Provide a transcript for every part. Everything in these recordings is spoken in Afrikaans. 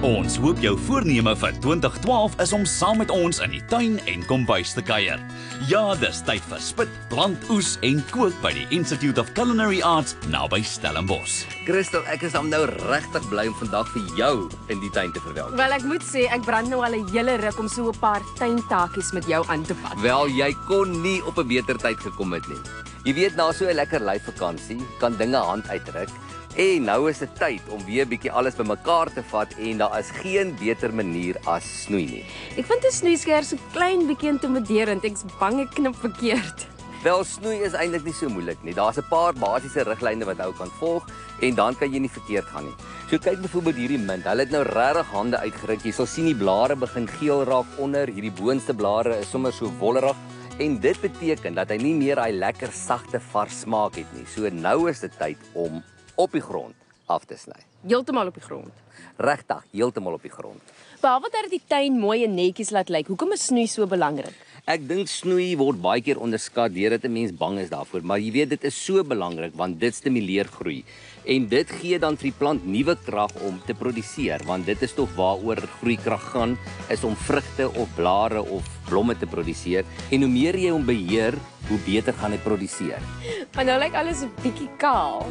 Ons hoop jou voorneme vir 2012 is om saam met ons in die tuin en kombuis te kuier. Ja, dis tyd vir spit, plant, oes en kook by die Institute of Culinary Arts naby Stellenbosch. Christel, ek is nou regtig bly om vandag vir jou in die tuin te verwelkom. Wel, ek moet sê, ek brand nou al 'n hele ruk om so 'n paar tuintakies met jou aan te pak. Wel, jy kon nie op 'n beter tyd gekom het nie. Jy weet, na so 'n lekker lyfvakansie kan dinge hand uitruk. En nou is dit tyd om weer bietjie alles bymekaar te vat en daar is geen beter manier as snoei nie. Ek vind 'n snoeiskeer so klein bietjie intimiderend. Ek's bang ek knip verkeerd. Wel, snoei is eintlik nie so moeilik nie. Daar's 'n paar basiese riglyne wat ou kan volg en dan kan jy nie verkeerd gaan nie. So kyk byvoorbeeld hierdie mint. Hulle het nou regtig hande uitgeruk. Jy sal sien die blare begin geel raak onder. Hierdie boonste blare is sommer so wollerig. En dit beteken dat hy nie meer daai lekker sagte vars smaak het nie. So nou is dit tyd om op die grond af te sny. Heeltemal op die grond. Regtig, heeltemal op die grond. Behalwe dat die tuin mooi en netjies laat lyk, hoekom is snoei so belangrik? Ek dink snoei word baie keer onderskat deurdat 'n mens bang is daarvoor, maar jy weet dit is so belangrik want dit stimuleer groei. En dit gee dan vir die plant nuwe krag om te produseer, want dit is tog waaroor groeikrag gaan, is om vrugte of blare of blomme te produseer. En hoe meer jy hom beheer, hoe beter gaan hy produseer. Maar nou lyk alles 'n bietjie kaal.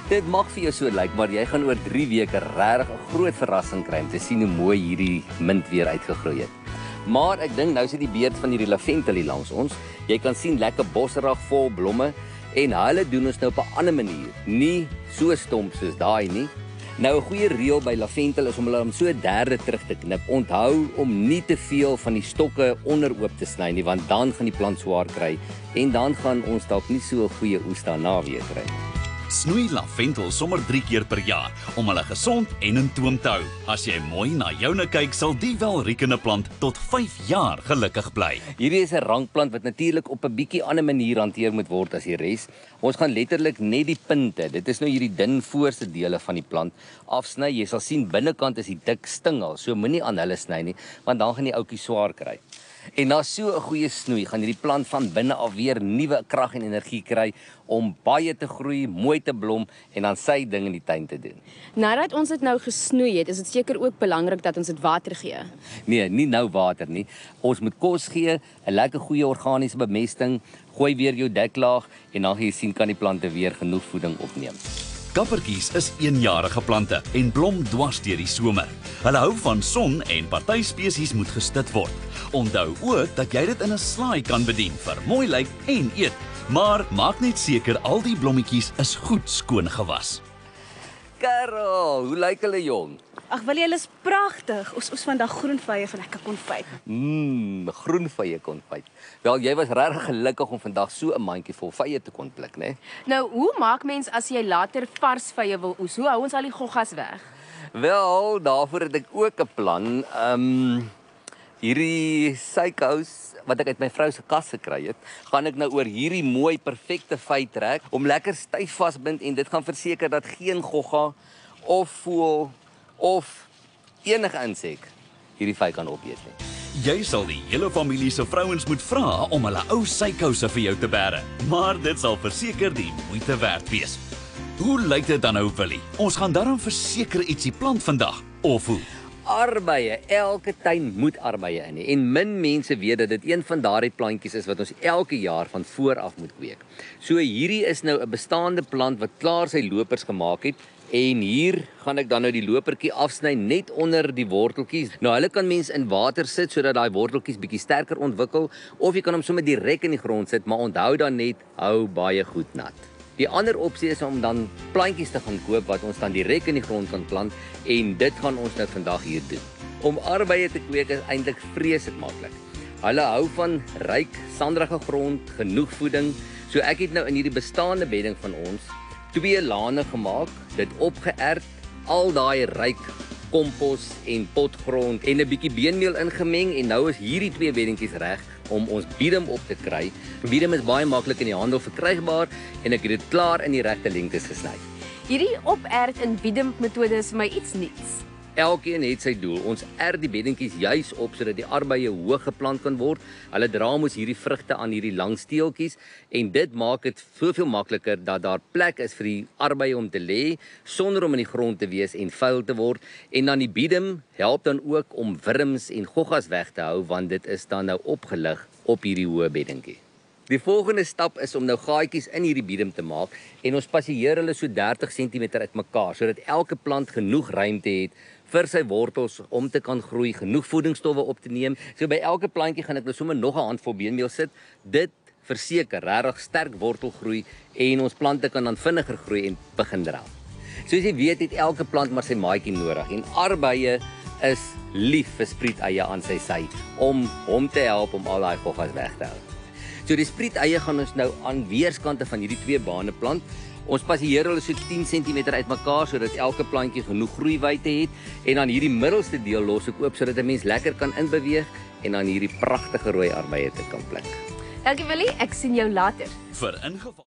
Dit mag vir jou so lyk, maar jy gaan oor 3 weke regtig 'n groot verrassing kry om te sien hoe mooi hierdie mint weer uitgegroei het. Maar ek dink nou is dit die beurt van hierdie lavendel hier langs ons. Jy kan sien lekker bosserig vol blomme en hulle doen ons nou op 'n ander manier, nie so stomp soos daai nie. Nou 'n goeie reël by lavendel is om hulle om so 'n derde terug te knip. Onthou om nie te veel van die stokke onderoop te sny nie, want dan gaan die plant swaar kry en dan gaan ons dalk nie so 'n goeie oes daarna weer kry. Snoei lavendel sommer 3 keer per jaar om hulle gesond en in toom te hou. As jy mooi na joune kyk, sal die welriekende plant tot 5 jaar gelukkig bly. Hierdie is 'n rankplant wat natuurlik op 'n bietjie ander manier hanteer moet word as die res. Ons gaan letterlik net die punte, dit is nou hierdie dun voorste dele van die plant, afsny. Jy sal sien binnekant is die dik stingel, so moenie aan hulle sny nie, want dan gaan die ouetjie swaar kry. En na so 'n goeie snoei gaan hierdie plant van binne af weer nuwe krag en energie kry om baie te groei, mooi te blom en dan sy ding in die tuin te doen. Nadat ons dit nou gesnoei het, is dit seker ook belangrik dat ons dit water gee. Nee, nie nou water nie. Ons moet kos gee, 'n lekker goeie organiese bemesting, gooi weer jou deklaag en dan gaan jy sien kan die plante weer genoeg voeding opneem. Kappertjies is eenjarige plante en blom dwars deur die somer. Hulle hou van son en party spesies moet gestit word. Onthou ook dat jy dit in 'n slaai kan bedien vir mooi lyk en eet, maar maak net seker al die blommetjies is goed skoon gewas. Karel, hoe lyk hulle jong? Ag, wil jy, hulle is pragtig. Ons vandag groenvye van lekker konfyt. Groenvye konfyt. Wel, jy was regtig gelukkig om vandag so 'n mandjie vol vye te kon pluk, né? Nou, hoe maak mens as jy later vars vye wil oes? Hoe hou ons al die goggas weg? Wel, daarvoor het ek ook 'n plan. Hierdie suikhous wat ek uit my vrou se kas gekry het, gaan ek nou oor hierdie mooi perfekte vy trek om lekker styf vasbind en dit gaan verseker dat geen gogga of voël of enige insek hierdie vy kan opeet nie. Jy sal die hele familie se vrouens moet vra om hulle ou sykouse vir jou te bære, maar dit sal verseker die moeite werd wees. Hoe lyk dit dan nou, Willie? Ons gaan daarom verseker ietsie plant vandag, of hoe? Arbeie, elke tuin moet arbeie in en min mense weet dat dit een van daardie plantjies is wat ons elke jaar van voor af moet kweek. So hierdie is nou 'n bestaande plant wat klaar sy lopers gemaak het en hier gaan ek dan nou die lopertjie afsny net onder die worteltjies. Nou hulle kan mens in water sit sodat daai worteltjies bietjie sterker ontwikkel of jy kan hom sommer direk in die grond sit, maar onthou dan net hou baie goed nat. Die ander opsie is om dan plantjies te gaan koop wat ons dan direk in die grond kan plant en dit gaan ons nou vandag hier doen. Om arbeie te kweek is eintlik vreeslik maklik. Hulle hou van ryk, sanderige grond, genoeg voeding. So ek het nou in hierdie bestaande bedding van ons 2 lane gemaak, dit opgeërd, al daai ryk kompos en potgrond en 'n bietjie beenmeel ingemeng en nou is hierdie 2 beddingkies reg om ons biedem op te kry. Biedem is baie maklik in die handel verkrygbaar en ek het dit klaar in die regte lengtes gesny. Hierdie operd en biedem metode is vir my iets nuuts. Elkeen het sy doel. Ons die beddingkies juis op sodat die arbeie hoog geplant kan word. Hulle dra mos hierdie vrugte aan hierdie lang steeltjies en dit maak dit soveel makliker dat daar plek is vir die arbeie om te lê sonder om in die grond te wees en vuil te word. En dan die biedem help dan ook om wurms en goggas weg te hou want dit is dan nou opgelig op hierdie hoë beddingkie. Die volgende stap is om nou gaatjies in hierdie biedem te maak en ons passieer hulle so 30 cm uitmekaar sodat elke plant genoeg ruimte het vir sy wortels om te kan groei, genoeg voedingsstowwe op te neem. So by elke plantjie gaan ek nou sommer nog 'n handvol beenmeel sit. Dit verseker regtig sterk wortelgroei en ons plante kan dan vinniger groei en begin dra. Soos jy weet het elke plant maar sy maatjie nodig en arbeie is lief vir spreeteie aan sy sy om hom te help om al daai goggas weg te hou. So die spreeteie gaan ons nou aan weerskante van hierdie twee bane plant. Ons passieer hulle so 10 cm uitmekaar sodat elke plantjie genoeg groeiwyte het en dan hierdie middelste deel los ek oop sodat 'n mens lekker kan inbeweeg en dan hierdie pragtige rooi arbeie te kan pluk. Dankie Willie, ek sien jou later. Vir ingeval